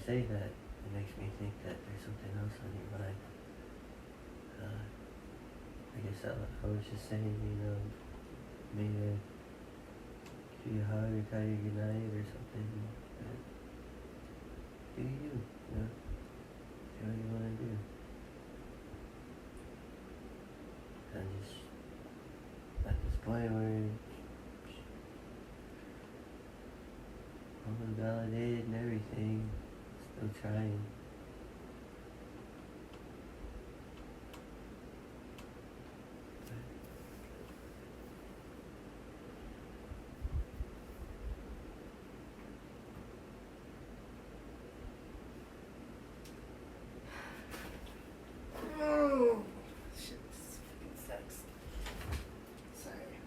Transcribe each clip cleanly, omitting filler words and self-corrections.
say that, it makes me think that there's something else on your mind. I guess I was just saying, maybe give you a hug or tell you good night or something. But do you, do what you want to do. I'm just at this point where I'm invalidated and everything, still trying. Oh, shit, this fucking sucks. Sorry.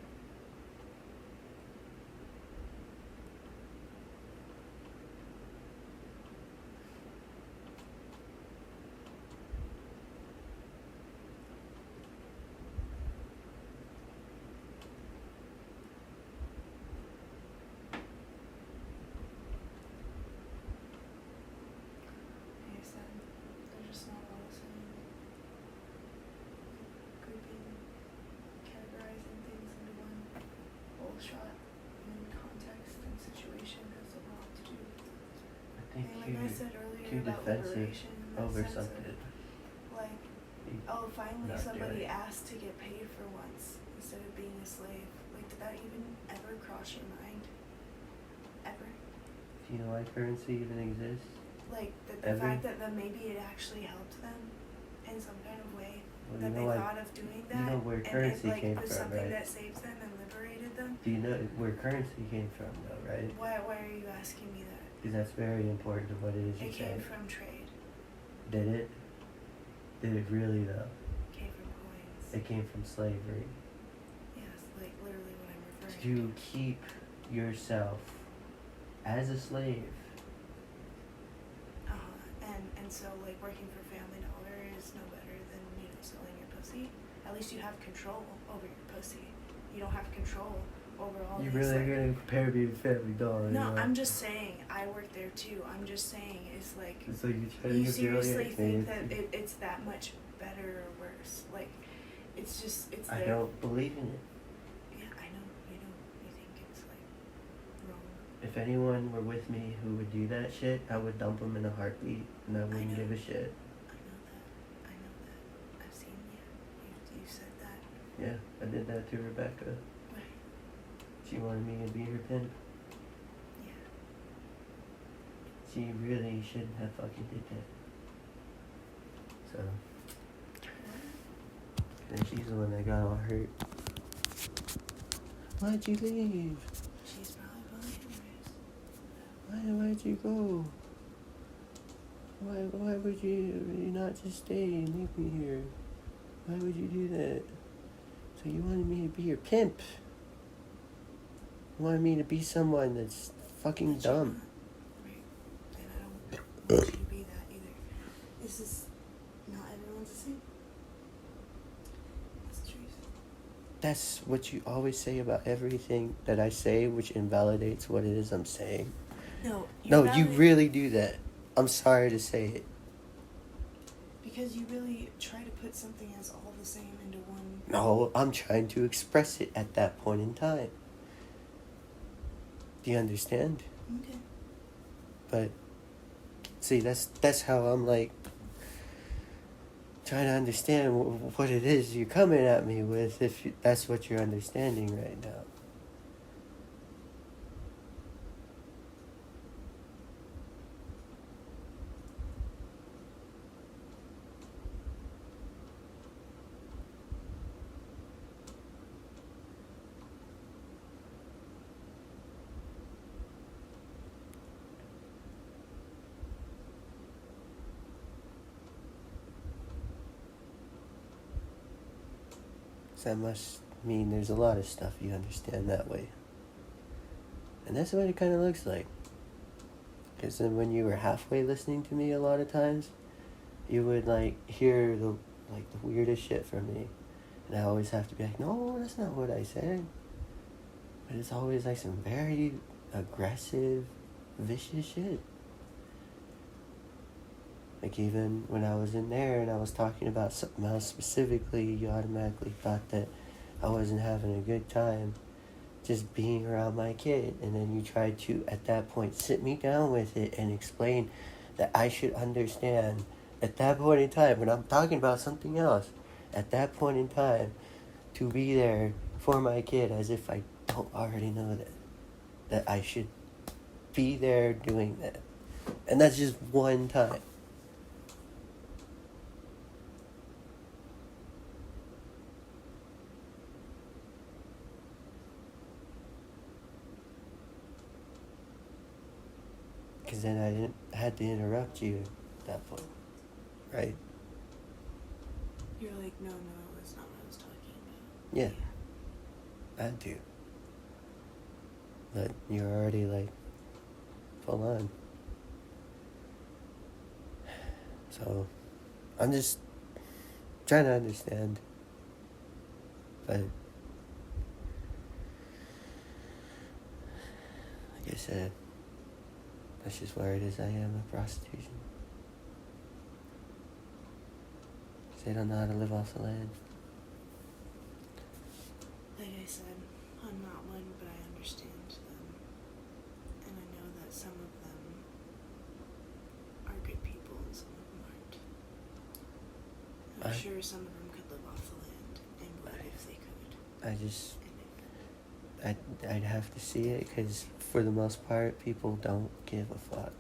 Like I said, they're just not all the same. Grouping, categorizing things into one whole shot in context and situation has a lot to do. I think And like I said earlier too about defensive liberation, in that over sense something. of, like, oh, finally Not somebody doing it. asked to get paid for once instead of being a slave. Like, did that even ever cross your mind? Ever? Do you know why currency even exists? Like, the Ever? fact that maybe it actually helped them in some kind of way, Well, that you they know thought of doing that, you know where and currency it like came was from, something right? that saved them and liberated them. Do you know where currency came from, though, right? Why are you asking me that? Because that's very important to what it is you It say. came from trade. Did it? Did it really, though? It came from coins. It came from slavery. Yes, like literally what I'm referring To keep yourself as a slave. And so like working for Family Dollar is no better than, selling your pussy. At least you have control over your pussy. You don't have control over all You these. really gonna compare me to Family Dollar? No, I'm just saying. I work there too. I'm just saying. It's like. It's like you're trying to You get seriously brilliant, think man. that it's that much better or worse? Like, it's just it's. I there. don't believe in it. Yeah, I know you don't. You think it's like wrong. If anyone were with me who would do that shit, I would dump them in a heartbeat, and I wouldn't give a shit. I know that. I've seen you. You said that. Yeah, I did that to Rebecca. Right. She wanted me to be her pimp. Yeah. She really shouldn't have fucking did that. So, and she's the one that got all hurt. Why'd you leave? She's probably fine anyways. Why'd you go? Why would you not just stay and leave me here? Why would you do that? So you wanted me to be your pimp. You wanted me to be someone that's fucking But you're dumb. not. Right. And I don't want you to be that either. This is not everyone's the same. That's the truth. That's what you always say about everything that I say, which invalidates what it is I'm saying. No, you really do that. I'm sorry to say it. Because you really try to put something as all the same into one. No, I'm trying to express it at that point in time. Do you understand? Okay. But see, that's how I'm like trying to understand what it is you're coming at me with, if that's what you're understanding right now. So that must mean there's a lot of stuff you understand that way. And that's what it kind of looks like. Because then when you were halfway listening to me a lot of times, you would like hear the weirdest shit from me. And I always have to be like, no, that's not what I said. But it's always like some very aggressive, vicious shit. Like, even when I was in there and I was talking about something else specifically, you automatically thought that I wasn't having a good time just being around my kid. And then you tried to, at that point, sit me down with it and explain that I should understand at that point in time, when I'm talking about something else, at that point in time, to be there for my kid, as if I don't already know that I should be there doing that. And that's just one time. Because then I had to interrupt you at that point, right? You're like, no, that's not what I was talking about. Yeah. I had to. But you're already like full on. So I'm just trying to understand. But like I said, that's just where it is. I am a prostitution. 'Cause they don't know how to live off the land. Like I said, I'm not one, but I understand them. And I know that some of them are good people and some of them aren't. I'm sure some of them could live off the land and would if they could. I'd have to see it, because for the most part, people don't give a fuck.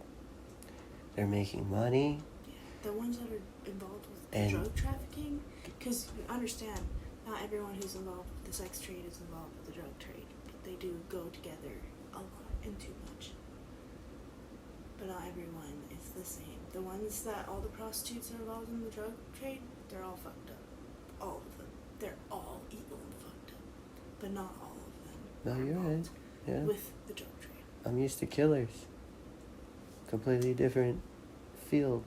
They're making money. Yeah, the ones that are involved with And drug trafficking, because understand, not everyone who's involved with the sex trade is involved with the drug trade, but they do go together a lot and too much. But not everyone is the same. The ones that all the prostitutes are involved in the drug trade, they're all fucked up. All of them. They're all evil and fucked up. But not all of them. No, you're right. Yeah. With the drug trade. I'm used to killers. Completely different field.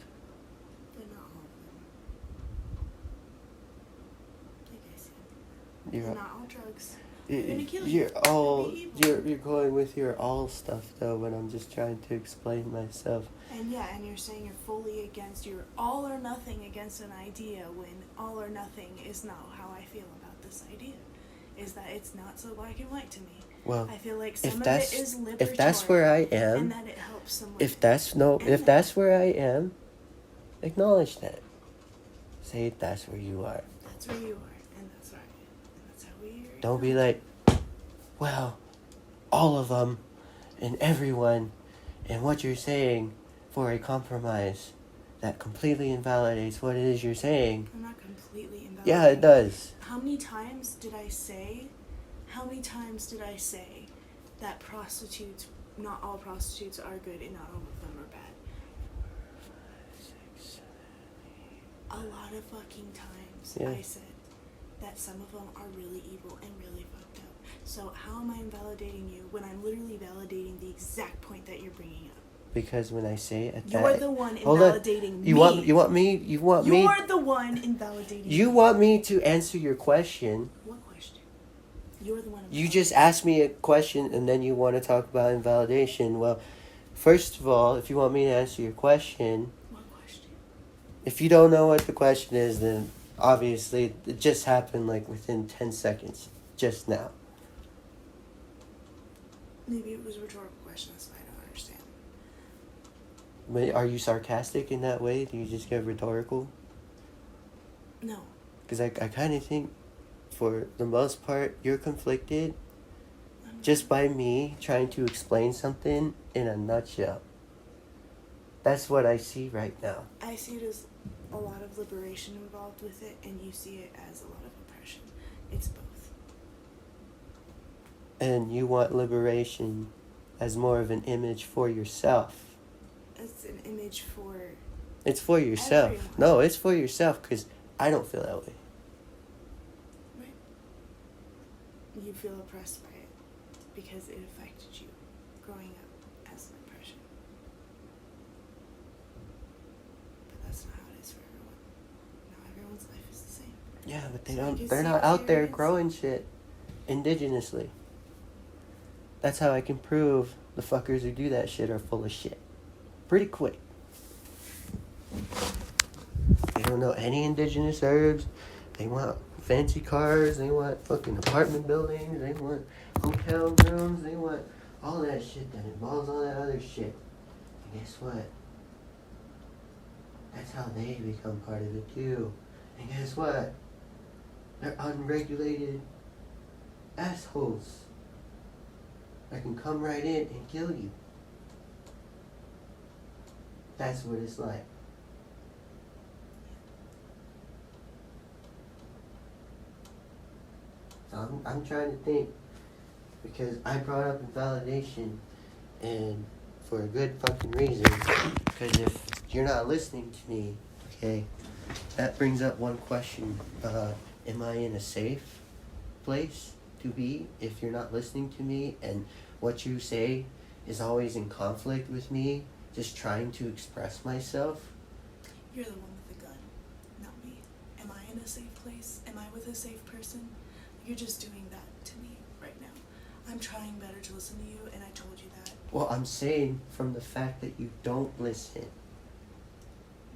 But not all of them. Like I said. They're not all drugs. They're gonna kill you. You're going with your all stuff though, when I'm just trying to explain myself. And yeah, and you're saying you're fully against, you're all or nothing against an idea, when all or nothing is not how I feel about this idea. Is that it's not so black and white to me. Well, I feel like some of it is liberatory. If that's where I am, and that it helps someone. if that's where I am, acknowledge that. Say that's where you are. That's where you are, and that's right, and that's how we are. Don't be like, well, all of them, and everyone, and what you're saying for a compromise that completely invalidates what it is you're saying. I'm not completely invalidating. Yeah, it does. How many times did I say that prostitutes, not all prostitutes are good and not all of them are bad? 5, 6, 7, 8. A lot of fucking times. Yeah. I said that some of them are really evil and really fucked up. So how am I invalidating you when I'm literally validating the exact point that you're bringing up? Because when I say it, you're the one invalidating me. You want me? You're the one invalidating me. You want me to answer your question? What question? You're the one. You just asked me a question and then you want to talk about invalidation. Well, first of all, if you want me to answer your question. What question? If you don't know what the question is, then obviously it just happened like within 10 seconds, just now. Maybe it was a rhetorical question, so I don't understand. Are you sarcastic in that way? Do you just get rhetorical? No. Because I kind of think, for the most part, you're conflicted just by me trying to explain something in a nutshell. That's what I see right now. I see it as a lot of liberation involved with it, and you see it as a lot of oppression. It's both. And you want liberation as more of an image for yourself. It's an image for... It's for yourself. Everyone. No, it's for yourself, because I don't feel that way. Right. You feel oppressed by it because it affected you growing up as an oppression. But that's not how it is for everyone. Not everyone's life is the same. Yeah, but So they're not out there growing shit indigenously. That's how I can prove the fuckers who do that shit are full of shit. Pretty quick. don't know any indigenous herbs. They want fancy cars. They want fucking apartment buildings. They want hotel rooms. They want all that shit that involves all that other shit. And guess what? That's how they become part of it too. And guess what? They're unregulated assholes that can come right in and kill you. That's what it's like. So I'm trying to think, because I brought up invalidation, and for a good fucking reason, because if you're not listening to me, okay, that brings up one question. Am I in a safe place to be if you're not listening to me and what you say is always in conflict with me, just trying to express myself? You're the one with the gun, not me. Am I in a safe place? Am I with a safe person? You're just doing that to me right now. I'm trying better to listen to you, and I told you that. Well, I'm saying from the fact that you don't listen.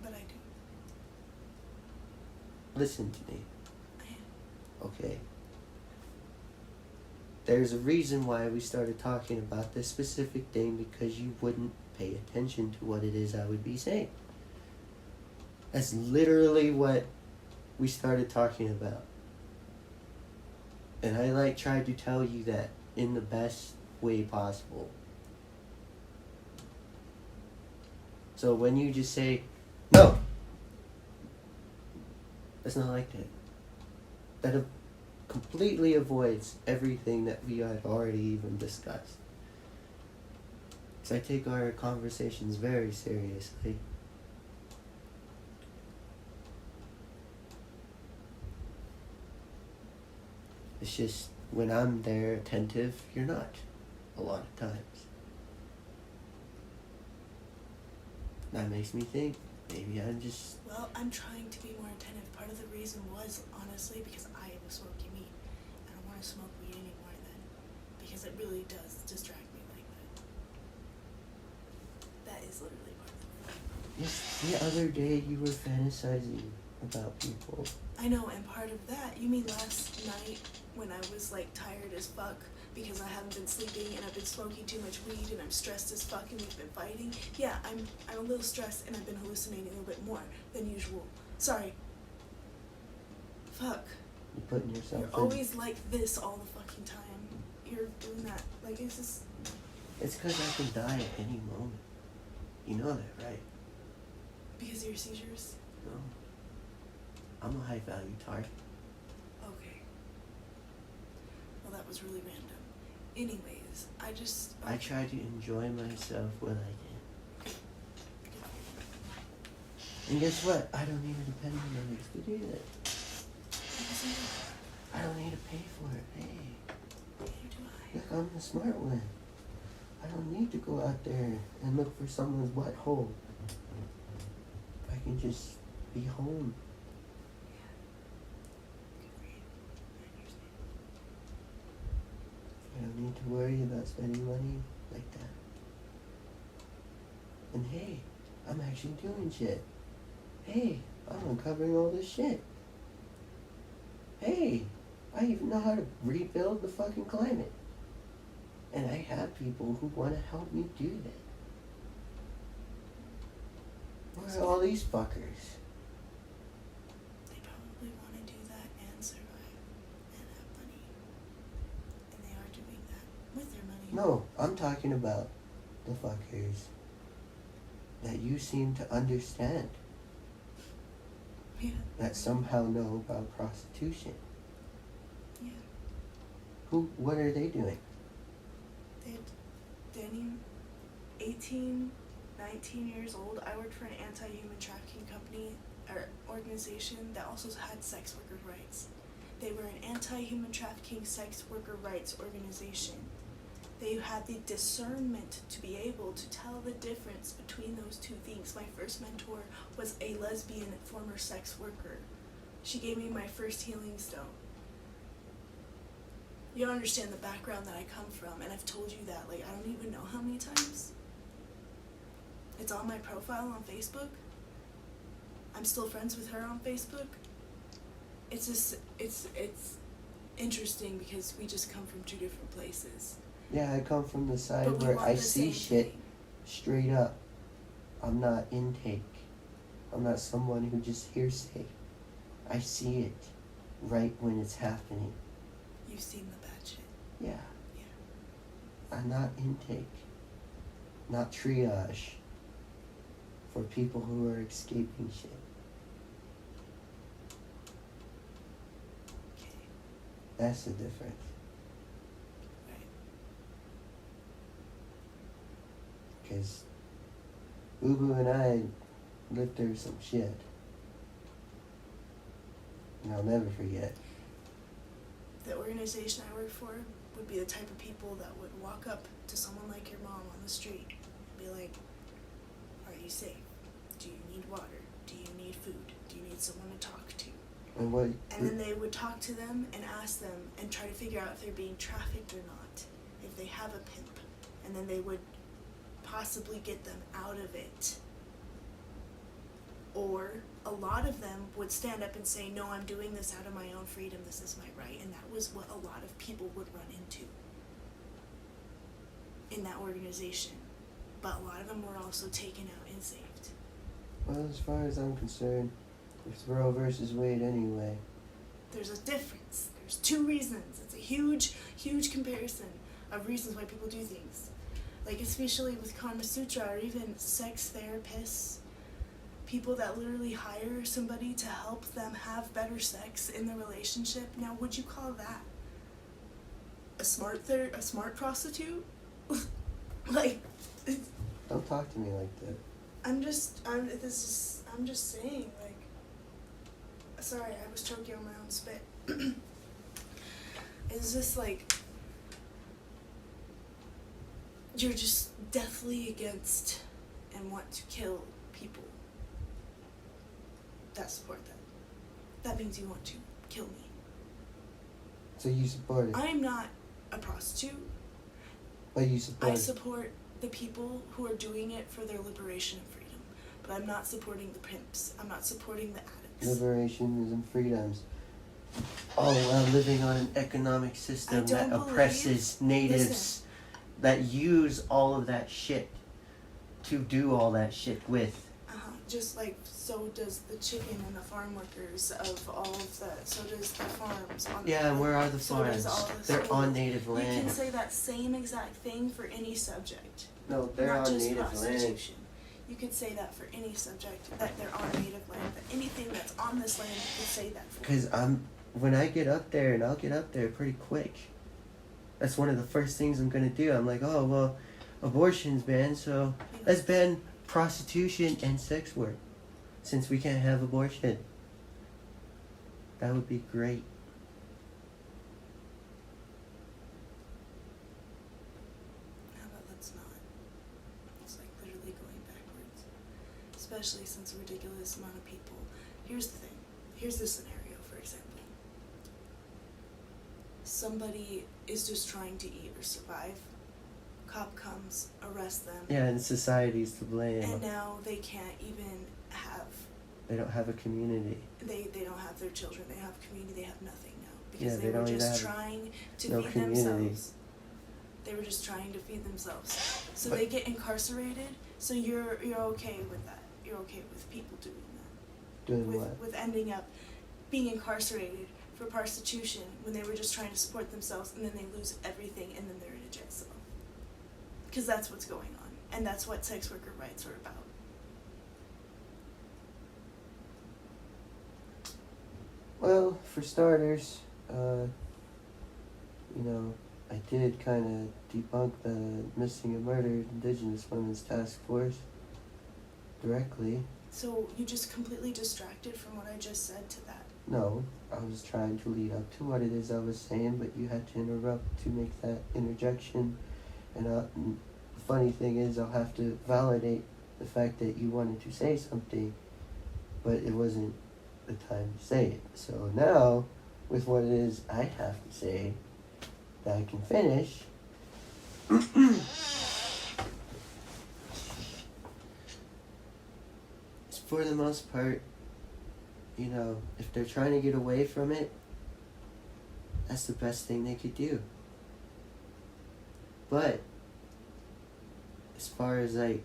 But I do. Listen to me. I am. Okay. There's a reason why we started talking about this specific thing, because you wouldn't pay attention to what it is I would be saying. That's literally what we started talking about. And I tried to tell you that in the best way possible. So when you just say, no! It's not like that. That completely avoids everything that we had already even discussed. Because I take our conversations very seriously. It's just when I'm there attentive, you're not. A lot of times. That makes me think, maybe I'm just... Well, I'm trying to be more attentive. Part of the reason was, honestly, because I was smoking meat. I don't want to smoke weed anymore then. Because it really does distract me like that. That is literally part of it. Just the other day you were fantasizing about people. I know, and part of that, you mean last night when I was tired as fuck because I haven't been sleeping and I've been smoking too much weed and I'm stressed as fuck and we've been fighting? Yeah, I'm a little stressed and I've been hallucinating a little bit more than usual. Sorry. Fuck. You're putting yourself You're always like this all the fucking time. You're doing that. It's just... It's because I can die at any moment. You know that, right? Because of your seizures? No. I'm a high-value target. Okay. Well, that was really random. Anyways, I try to enjoy myself when I can. And guess what? I don't even depend on others to do that. I don't need to pay for it. Hey. Neither do I. Look, I'm the smart one. I don't need to go out there and look for someone's butthole. I can just be home. I don't need to worry about spending money like that. And hey, I'm actually doing shit. Hey, I'm uncovering all this shit. Hey, I even know how to rebuild the fucking climate. And I have people who want to help me do that. Where are all these fuckers? They probably want to do that and survive and have money. And they are doing that with their money. No, I'm talking about the fuckers that you seem to understand. Yeah. That somehow know about prostitution. Yeah. What are they doing? Danny, 18, 19 years old. I worked for an anti-human trafficking company or organization that also had sex worker rights. They were an anti-human trafficking sex worker rights organization. They had the discernment to be able to tell the difference between those two things. My first mentor was a lesbian former sex worker. She gave me my first healing stone. You don't understand the background that I come from, and I've told you that, I don't even know how many times. It's on my profile on Facebook. I'm still friends with her on Facebook. It's just, it's interesting because we just come from two different places. Yeah, I come from the side But we where want I the see same shit thing. straight up. I'm not intake. I'm not someone who just hearsay. I see it right when it's happening. You've seen the bad shit. Yeah. Yeah. I'm not intake. Not triage. For people who are escaping shit. Okay. That's the difference. Right. Because Boo Boo and I lived through some shit. And I'll never forget. The organization I work for would be the type of people that would walk up to someone like your mom on the street and be like, are you safe? Do you need water? Do you need food? Do you need someone to talk to? And what? And then they would talk to them and ask them and try to figure out if they're being trafficked or not, if they have a pimp. And then they would possibly get them out of it. Or a lot of them would stand up and say, no, I'm doing this out of my own freedom, this is my right. And that was what a lot of people would run into in that organization. But a lot of them were also taken out and saved. Well, as far as I'm concerned, it's Roe versus Wade anyway. There's a difference. There's two reasons. It's a huge, huge comparison of reasons why people do things. Like especially with Kama Sutra or even sex therapists, people that literally hire somebody to help them have better sex in the relationship. Now, would you call that a smart prostitute? Like, Don't talk to me like that. I'm just saying, like, sorry, I was choking on my own spit. It's just like, you're just deathly against and want to kill people that support that. That means you want to kill me. So you support it? I am not a prostitute. But you support I it? support the people who are doing it for their liberation and freedom. But I'm not supporting the pimps. I'm not supporting the addicts. Liberations and freedoms. Oh, while living on an economic system that oppresses natives, that use all of that shit to do all that shit with. Just like, so does the chicken and the farm workers of all of that. So does the farms. Yeah, and where are the so farms? They're on native You land. can say that same exact thing for any subject. No, they're not on just native prostitution. land. You could say that for any subject, that they're on native land, that anything that's on this land, you could say that for. Because when I get up there, and I'll get up there pretty quick. That's one of the first things I'm going to do. I'm like, oh, well, abortion's banned, so let's ban prostitution and sex work. Since we can't have abortion. That would be great. How about let's not? It's like literally going backwards. Especially since a ridiculous amount of people. Here's the thing. Here's the scenario, for example. Somebody is just trying to eat or survive. Cop comes, arrests them. Yeah, and society's to blame. And now they can't even have. They don't have a community. They don't have their children. They have community. They have nothing now because Yeah, they they were don't even just have trying to no feed community. themselves. They were just trying to feed themselves. So But- they get incarcerated. So you're okay with that. You're okay with people doing that. Doing with what? with ending up being incarcerated for prostitution when they were just trying to support themselves, and then they lose everything, and then they're in a jail cell. Because that's what's going on, and that's what sex worker rights are about. Well, for starters, I did kind of debunk the missing and murdered Indigenous Women's Task Force directly. So you just completely distracted from what I just said to that. No, I was trying to lead up to what it is I was saying, but you had to interrupt to make that interjection. And the funny thing is, I'll have to validate the fact that you wanted to say something, but it wasn't the time to say it. So now, with what it is I have to say, that I can finish. For the most part, you know, if they're trying to get away from it, that's the best thing they could do. But as far as like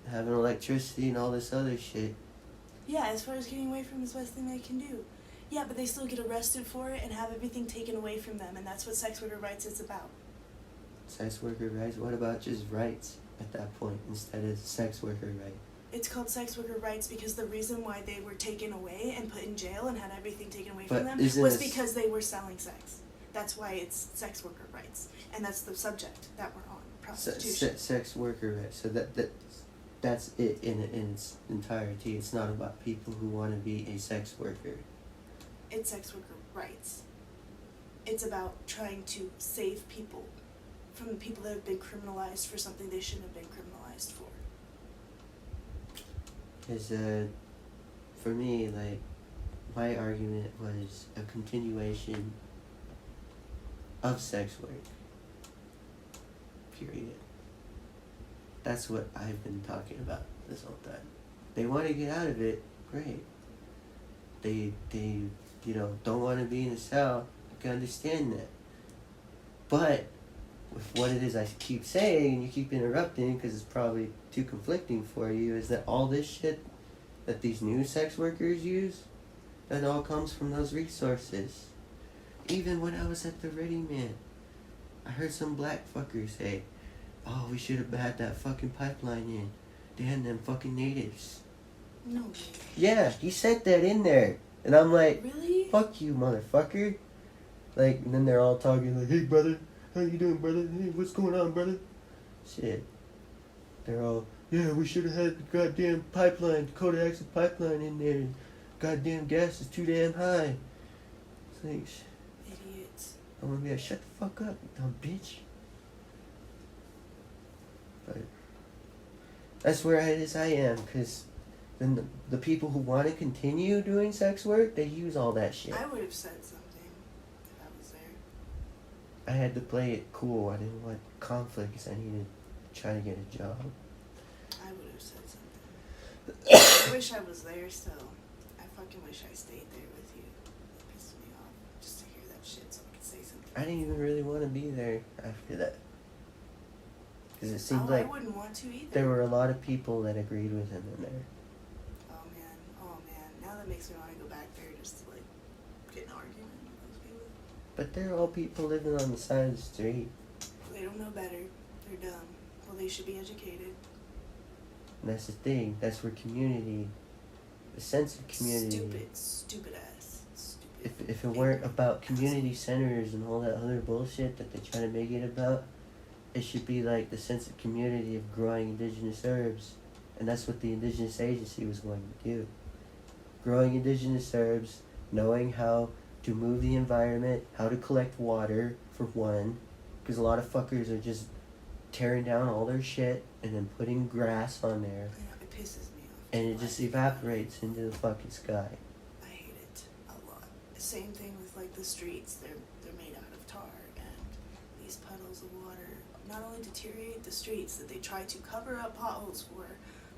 having electricity and all this other shit, Yeah, as far as getting away from it's the best thing they can do. Yeah, but they still get arrested for it and have everything taken away from them, and that's what sex worker rights is about. sex worker rights, what about just rights at that point instead of sex worker right? It's called sex worker rights because the reason why they were taken away and put in jail and had everything taken away But from them was because they were selling sex. That's why it's sex worker rights, and that's the subject that we're on, prostitution. Sex worker rights. So that's it in its entirety. It's not about people who want to be a sex worker. It's sex worker rights. It's about trying to save people from the people that have been criminalized for something they shouldn't have been criminalized for. Because for me, like, my argument was a continuation of sex work. Period. That's what I've been talking about this whole time. They want to get out of it, great. They don't want to be in a cell. I can understand that. But with what it is I keep saying, and you keep interrupting because it's probably too conflicting for you, is that all this shit that these new sex workers use, that all comes from those resources. Even when I was at the Ready Man, I heard some black fucker say, "Oh, we should have had that fucking pipeline in. Damn them fucking natives." No way. Yeah, he said that in there. And I'm like, Really? fuck you, motherfucker. Like, and then they're all talking like, "Hey, brother, how you doing, brother? Hey, what's going on, brother?" Shit. They're all, "Yeah, we should have had the goddamn pipeline, Dakota Access Pipeline in there. Goddamn gas is too damn high." It's like, Idiots. I want to be like, shut the fuck up, you dumb bitch. But that's where it is I am, because then the people who want to continue doing sex work, they use all that shit. I would have said something if I was there. I had to play it cool. I didn't want conflict because I needed to try to get a job. I would have said something. I wish I was there still. I fucking wish I stayed there with you. It pissed me off just to hear that shit so I could say something. I didn't even really want to be there after that. Because it seemed I like wouldn't want to either. there were a lot of people that agreed with him in there. Oh man. Now that makes me want to go back there just to like get an argument with those people. But they're all people living on the side of the street. They don't know better. They're dumb. Well, they should be educated. And that's the thing. That's where community, the sense of community. Stupid ass. Stupid. If it weren't about community centers and all that other bullshit that they try to make it about, it should be like the sense of community of growing indigenous herbs. And that's what the Indigenous Agency was going to do. Growing indigenous herbs, knowing how to move the environment, how to collect water, for one. Because a lot of fuckers are just tearing down all their shit and then putting grass on there. Yeah, it pisses me off. And it just evaporates into the fucking sky. I hate it a lot. Same thing with like the streets. They're made out of tar, and these puddles of water not only deteriorate the streets that they try to cover up potholes for,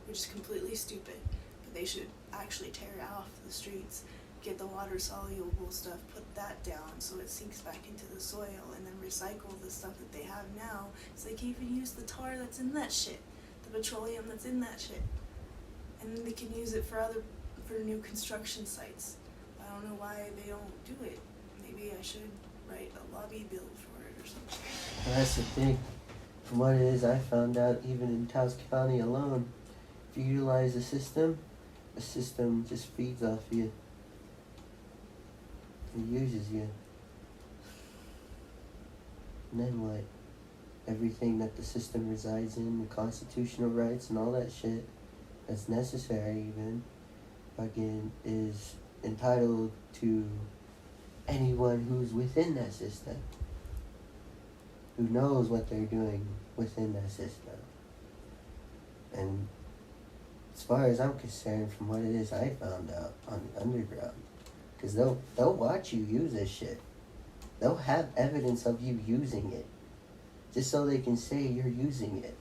which is completely stupid, but they should actually tear off the streets, get the water soluble stuff, put that down so it sinks back into the soil, and then recycle the stuff that they have now so they can even use the tar that's in that shit, the petroleum that's in that shit, and then they can use it for new construction sites. I don't know why they don't do it. Maybe I should write a lobby bill for it or something. Well, that's the thing. From what it is I found out, even in Taos County alone, if you utilize the system just feeds off you. It uses you. And then what? Everything that the system resides in, the constitutional rights and all that shit, that's necessary even, fucking is entitled to anyone who's within that system, who knows what they're doing within that system. And as far as I'm concerned, from what it is I found out on the underground, because they'll watch you use this shit. They'll have evidence of you using it, just so they can say you're using it,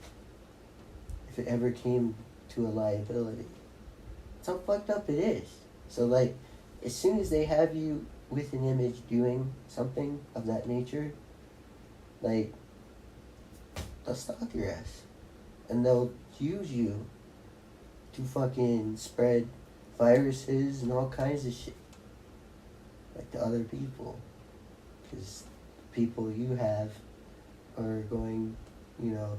if it ever came to a liability. That's how fucked up it is. So like, as soon as they have you with an image doing something of that nature, like, they'll stalk your ass. And they'll use you to fucking spread viruses and all kinds of shit. Like to other people. Because people you have are going, you know,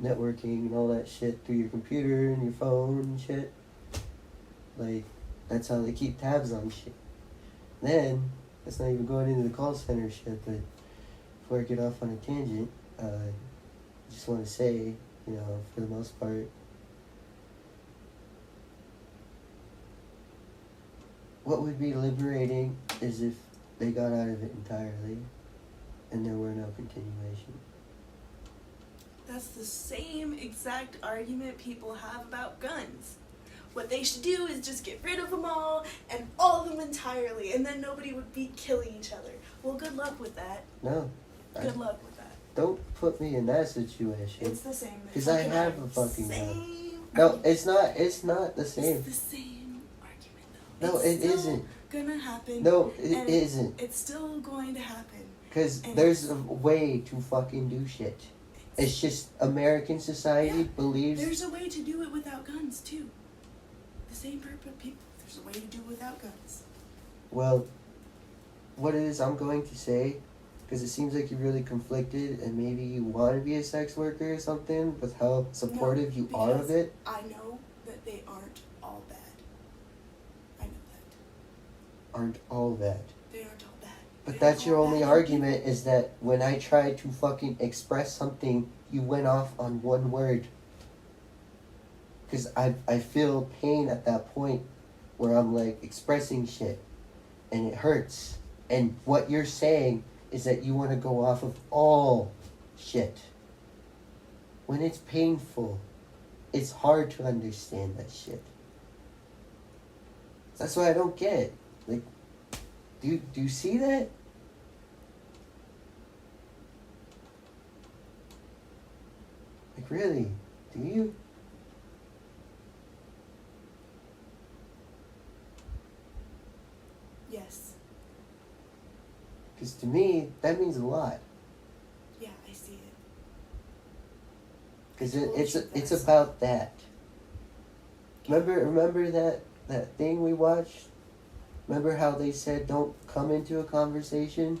networking and all that shit through your computer and your phone and shit. Like, that's how they keep tabs on shit. Then, that's not even going into the call center shit, but before I get off on a tangent, I just want to say, you know, for the most part, what would be liberating is if they got out of it entirely and there were no continuation. That's the same exact argument people have about guns. What they should do is just get rid of them all and all of them entirely, and then nobody would be killing each other. Well, good luck with that. No. Good luck with that. Don't put me in that situation. It's the same. Because I have a fucking gun. Same. No, it's not. It's not the same. It's the same argument, though. No, it's it isn't. Gonna happen. No, it isn't. It's still going to happen. Because there's a way to fucking do shit. It's just American society believes. There's a way to do it without guns too. The same purpose, people. There's a way to do it without guns. Well, what it is I'm going to say, because it seems like you're really conflicted, and maybe you want to be a sex worker or something, with how supportive you are of it. I know that they aren't all bad. I know that. Aren't all bad. They aren't all bad. But that's your only argument, is that when I tried to fucking express something, you went off on one word. Because I feel pain at that point where I'm like expressing shit and it hurts. And what you're saying is that you want to go off of all shit. When it's painful, it's hard to understand that shit. That's why I don't get it. Like, do you see that? Like, really? Do you? Yes. Because to me, that means a lot. Yeah, I see it. Because it's about that. Remember that thing we watched? Remember how they said don't come into a conversation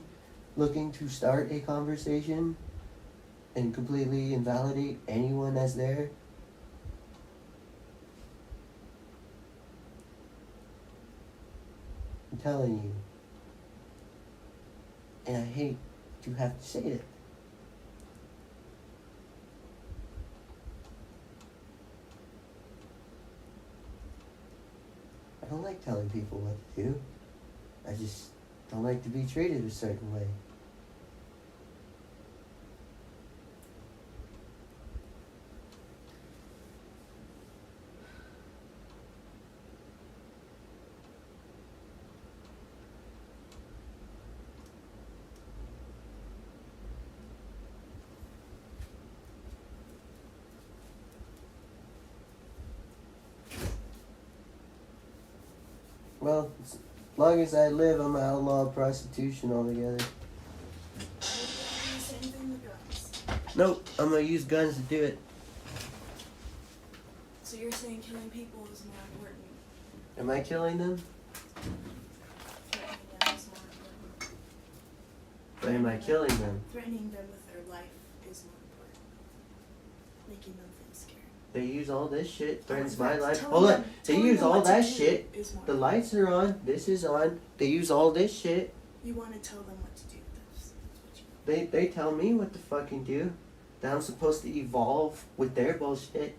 looking to start a conversation and completely invalidate anyone that's there? I'm telling you. And I hate to have to say it. I don't like telling people what to do. I just don't like to be treated a certain way. Well, as long as I live, I'm gonna outlaw prostitution altogether. Same thing with guns. Nope, I'm gonna use guns to do it. So you're saying killing people is more important? Am I killing them? Threatening them is more important. Or am I killing them? Threatening them with their life is more important. Making them feel scared. They use all this shit, threatens In my fact, life. telling Hold on, them- they telling use them all what to that do shit. is more The important. lights are on, this is on. They use all this shit. You want to tell them what to do with this. That's what you They tell me what to fucking do. That I'm supposed to evolve with their bullshit,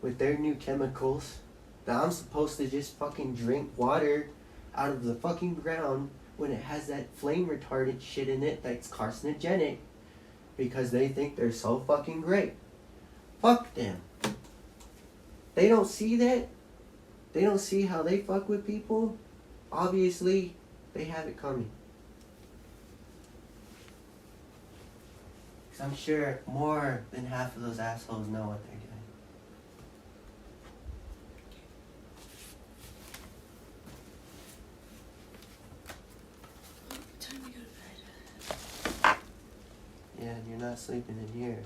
with their new chemicals. That I'm supposed to just fucking drink water out of the fucking ground when it has that flame retardant shit in it that's carcinogenic, because they think they're so fucking great. Fuck them. They don't see that. They don't see how they fuck with people. Obviously, they have it coming. 'Cause I'm sure more than half of those assholes know what they're doing. not sleeping in here.